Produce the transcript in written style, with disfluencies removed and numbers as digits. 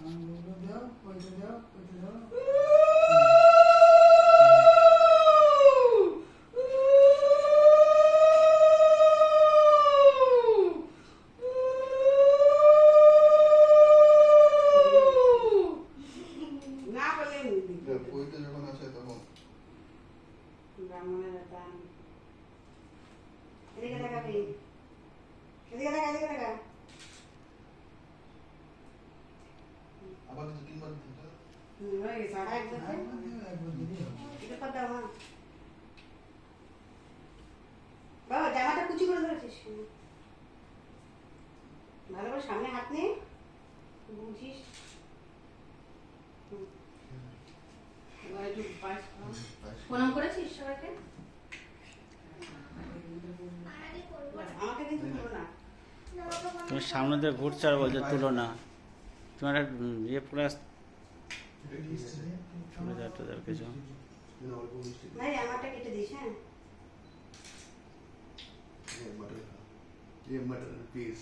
আঙ্গুলটা দাও, ওইটা দাও, ওইটা দাও। না বলে ওইটা যখন আসে তখন ব্রাহ্মণের দান এদিকে দেখাবি, এদিকে দেখা, এদিকে দেখা। আবার কিছু তিনবার দিতে হয়ে গেছে আর একবার দে। একবার দিলেই হবে। এটা কর দাও মা। বাবা জামাটা কুচি করে ধরেছিস কেন? ভালো করে সামনে হাত নে, বুঝিস। এবার একটু পায়েস খাও। প্রণাম করেছিস সবাইকে? আমাকে কিন্তু তুলো না। তুমি সামনে দিয়ে ঘুরছো আর বলছো তুলো না। তোমার ইয়ে পুরো চলে যাওয়ার কিছু ভাই আমারটা কেটে দিস, হ্যাঁ? मटर पीस